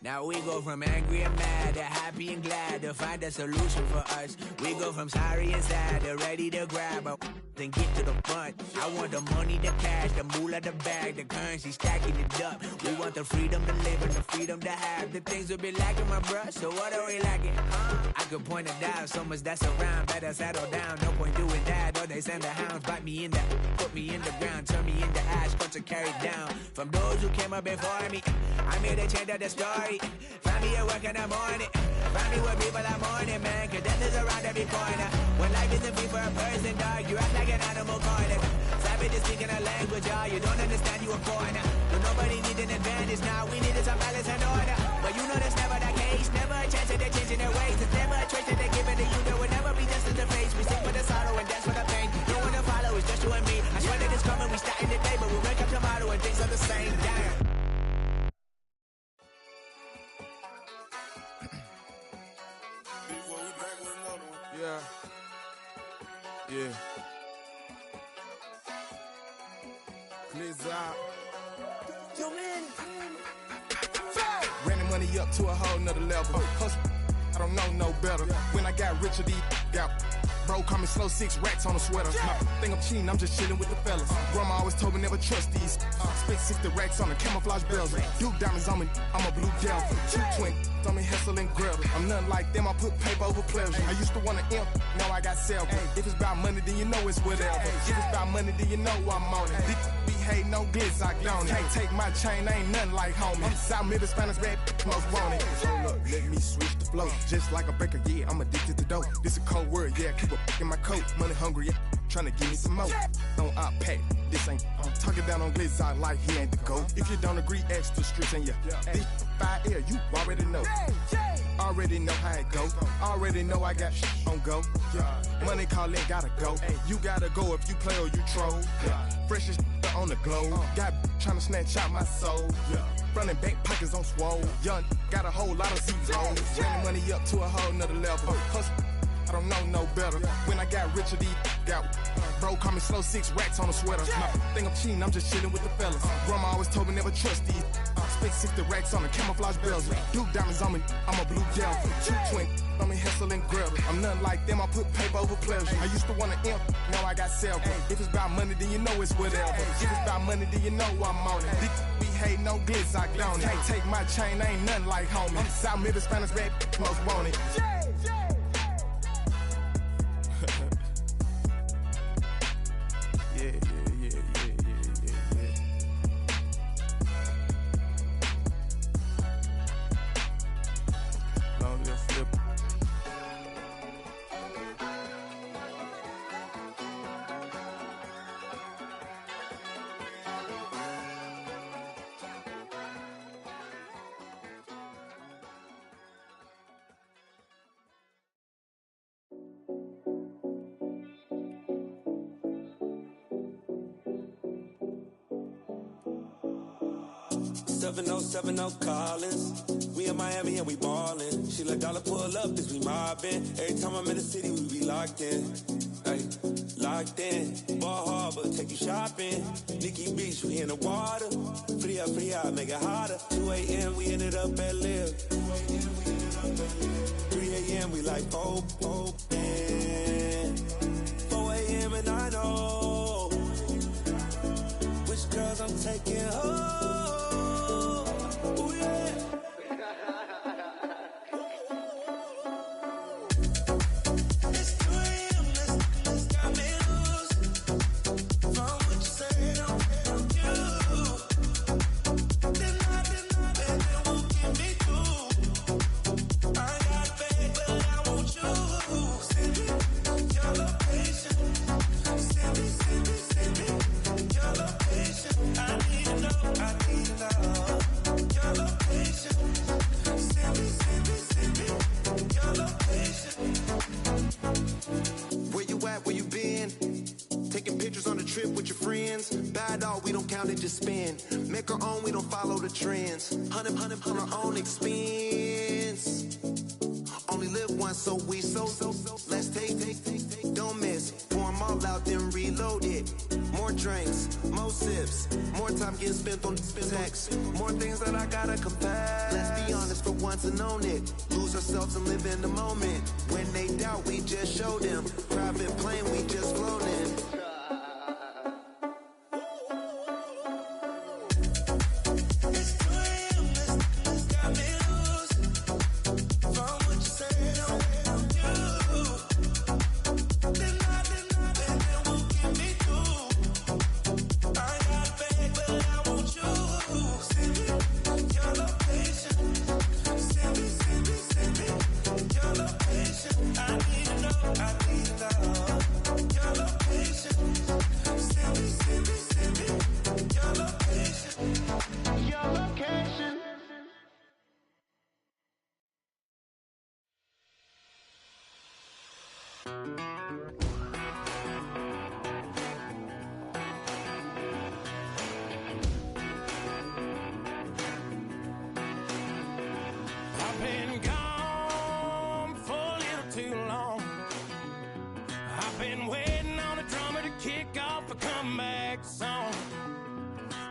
Now we go from angry and mad to happy and glad to find a solution for us. We go from sorry and sad to ready to grab up and get to the front. I want the money, the cash, the moolah, the bag, the currency, stacking it up. We want the freedom to live and the freedom to have the things we be lacking, my bruh. So what are we lacking? I could point it out, so much that's around. Better settle down, no point doing that. Or they send the hounds, bite me in the, put me in the ground, turn me into ash, cut to carry down. From those who came up before me, I made a change of the story. Find me at work in the morning. Find me where people are mourning, man. Cause death is around every corner. When life isn't free for a person, dog, you act like an animal corner. Savage is speaking a language, y'all. You don't understand, you a foreigner. But nobody needs an advantage now. We needed some balance and order. But you know that's never the case. Never a chance that they're changing their ways. It's never a choice that they're giving to you. There will never be justice to face. We sing for the sorrow and dance for the pain. No one to follow, it's just you and me. I swear that it's coming, we starting today. But we wake up tomorrow and things are the same. Damn. Yeah. Clears out. Yo, man. Random money up to a whole nother level. Hustle, I don't know no better. When I got richer, these got bro, call me slow, 6 racks on a sweater. Think I'm cheating, I'm just chilling with the fellas. Grandma always told me never trust these. Spent 60 racks on the camouflage bells. Duke diamonds on me, I'm a blue devil. 220 on me, hustle and grub. I'm nothing like them, I put paper over pleasure. I used to want to imp, now I got self. If it's about money, then you know it's whatever. If it's about money, then you know I'm on it. Be hate no glitz, I don't. Can't take my chain, ain't nothing like homie. South Middle Spanish bad, most want it. Hold up, let me switch the flow. Just like a baker, yeah, I'm addicted to dope. This a cold word, yeah, keep a in my coat. Money hungry, yeah, tryna give me some more. Don't pack, this ain't talking down on glitz, I like he ain't the GOAT. If you don't agree, ask the streets and yeah. This fire air, you already know. Already know how it go. Already know I got shit on go. Money calling, gotta go. You gotta go if you play or you troll. Freshest on the globe. Got tryna snatch out my soul. Front and back pockets on swole. Young, got a whole lot of zeros. Running money up to a whole nother level. Hustle, I don't know no better. When I got richer, these got bro, call me slow, 6 racks on a sweater. Think I'm cheating, I'm just chilling with the fellas. Grandma always told me never trust these. Spent 60 racks on the camouflage bells. Duke diamonds on me, I'm a blue devil. 220 on me, hustle and grub. I'm nothing like them, I put paper over pleasure. I used to want to imp, now I got self. If it's about money, then you know it's whatever. If it's about money, then you know I'm on it. Be hate no glitz, I don't. Can't take my chain, ain't nothing like homie. South Middle Spanish bad, most want it. No callings. We in Miami and we ballin'. She let dollar pull up as we mobbin'. Every time I'm in the city, we be locked in. Ay, locked in. Ball Harbor, take you shopping. Nikki Beach, we in the water. Fria, make it hotter. 2 a.m. we ended up at Live. 3 a.m. we like Pope. 4 a.m. and I know which girls I'm taking home. Just spend, make our own, we don't follow the trends. 100 on our own expense. Only live once, so let's take, don't miss. Pour them all out, then reload it. More drinks, more sips, more time getting spent on text. More things that I gotta confess. Let's be honest for once and own it. Lose ourselves and live in the moment. When they doubt, we just show them. Private plane, we just float in.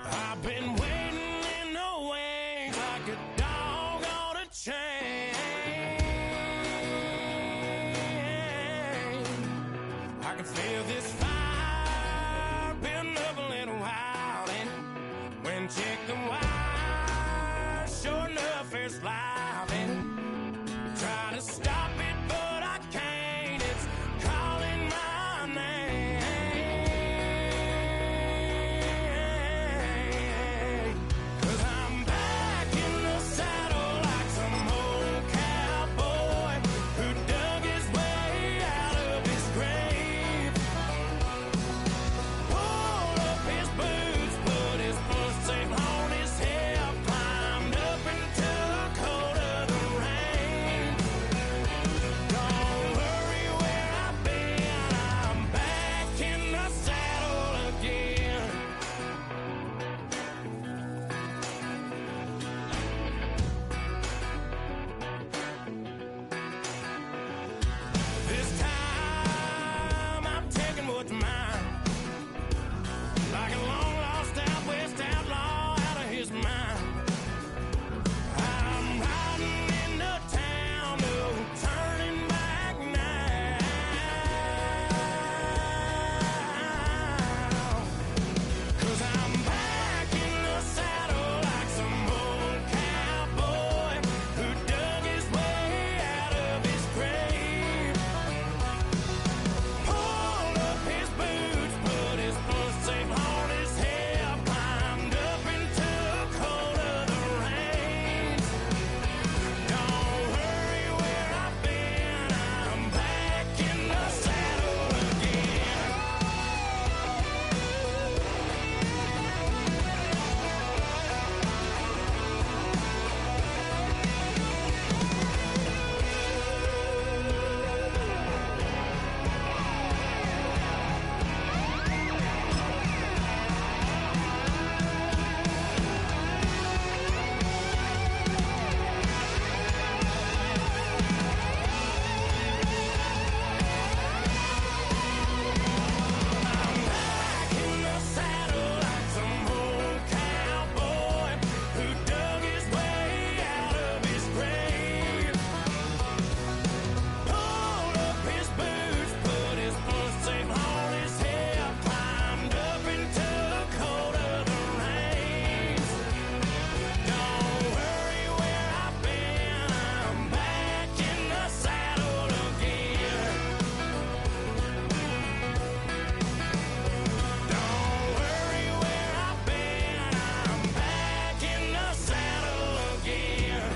I've been waiting in the wings like a dog on feel this fire building up a little while, and when check the wire, sure enough it's live, and try to stop it, but I can't. It's calling my name. 'Cause I'm back in the saddle like some old cowboy who dug his way out of his grave. Pulled up his boots, put his foot safe on his hip, climbed up into the cold of the rain. Don't worry where I've been, I'm back in the saddle again. This time I'm taking what's mine, like a long lost out west outlaw out of his mind. I'm riding into town, no turning back now. 'Cause I'm back in the saddle like some old cowboy who dug his way out of his grave. Pulled up his boots, put his foot safe on his hip, climbed up into the cold of the rains. Don't worry where I've been, I'm back in the saddle again. I'm back in the saddle like some old cowboy who dug his way out of his grave. Pulled up his boots, put his foot safe on his hip, climbed up into the cold of the rains. Don't worry where I've been, I'm back in the saddle again. Don't worry where I've been, I'm back in the saddle again.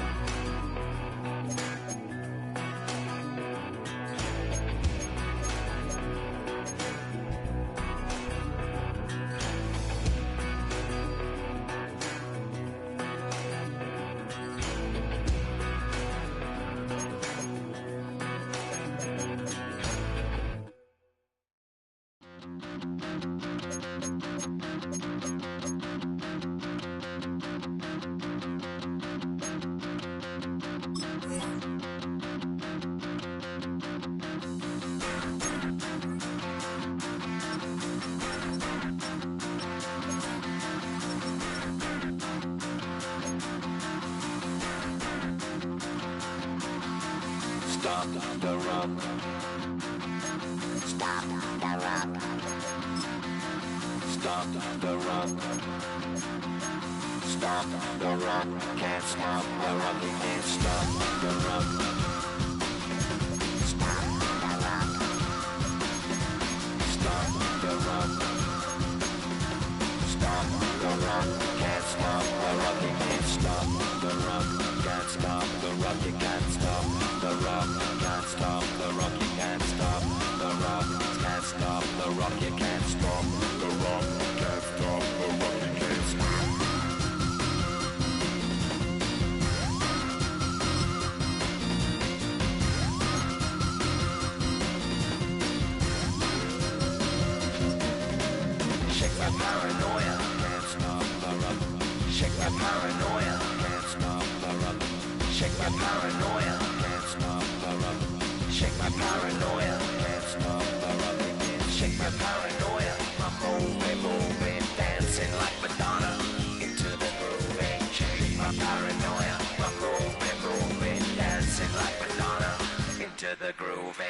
Stop the rock. Stop the rock. Stop the rock. Stop the rock. Can't stop the rock. You can't stop the rock. Stop the rock. Stop the rock. Stop the rock. Can't stop the rock. You can't stop the rock. Can't stop the rock. You can't stop the rock. Can't stop the rock. You can't stop the rock. Can't stop the rock. You can't stop the rock. Can't stop the rock. You can't stop. Shake my paranoia. Can't stop the rock. Shake my paranoia. Can't stop the rock. Shake my paranoia. Can't stop the rock. Shake my paranoia. Can't stop the rock. Shake my paranoia. I'm moving, dancing like Madonna into the groove. Shake my paranoia. I'm moving, dancing like Madonna into the groove.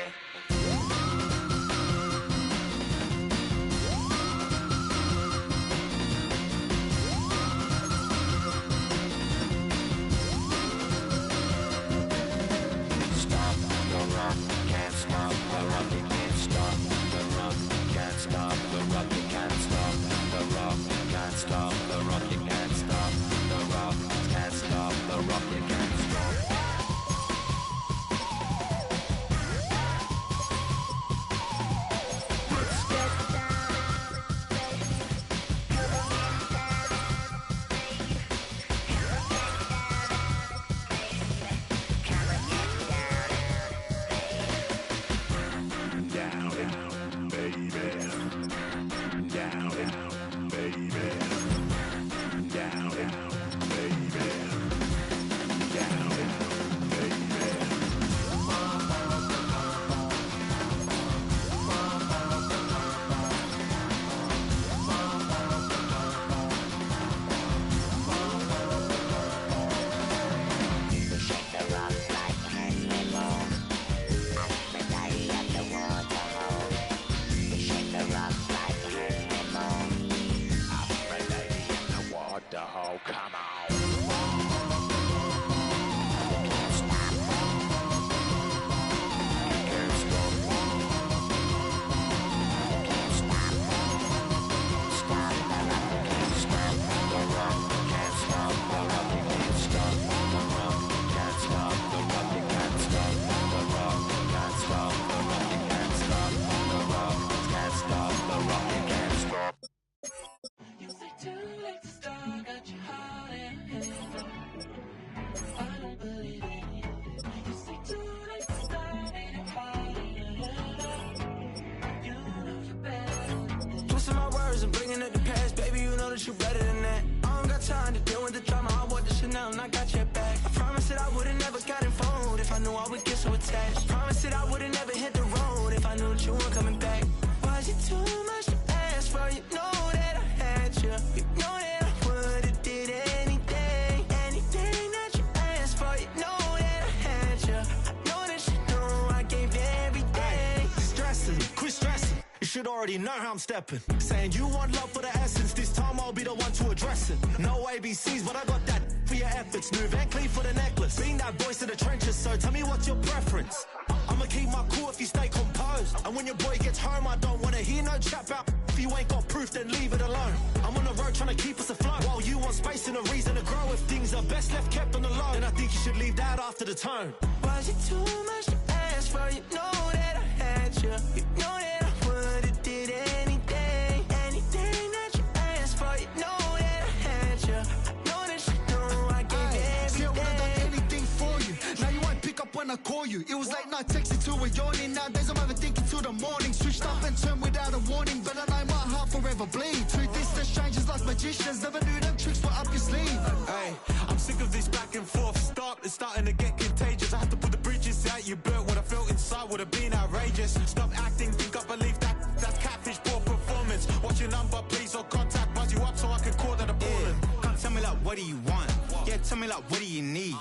you better than that. I don't got time to deal with the drama. I want the Chanel and I got your back. I promise that I would've never got involved if I knew I would get so attached. I promise that I would've never hit the road if I knew that you weren't coming back. Was it too much to ask for? You know that I had you. You know that I would've did anything, anything that you asked for. You know that I had you. I know that you know I gave everything. Stressing, quit stressing. You should already know how I'm stepping. Saying you want love for the essence. This time I'll be the one to address it. No ABCs, but I got that for your efforts. New Van Cleef for the necklace. Being that voice in the trenches, so tell me what's your preference. I'ma keep my cool if you stay composed. And when your boy gets home, I don't wanna hear no chat about. If you ain't got proof, then leave it alone. I'm on the road trying to keep us afloat. While you want space and a reason to grow. If things are best left kept on the low, then I think you should leave that after the tone. Was it too much to ask for? You know that I had you. You know that I would've did anything, anything that you asked for. You know that I had you. I know that you know I gave everything. See, I would've done anything for you. Now you won't pick up when I call you. It was late night texting till we're yawning. Nowadays I'm overthinking till the morning. Switched up and turned without a warning, but I know my heart forever bleed. Two distant strangers like magicians. Never knew them tricks were up your sleeve. Hey, I'm sick of this back and forth. Stop, it's starting to get contagious. I had to put the bridges out you built. What I felt inside would have been outrageous. Stop acting, think I believe that's catfish, poor performance. What's your number, please, or contact, buzz you up so I can call that appalling. Come tell me like, what do you want? Yeah, tell me like, what do you need?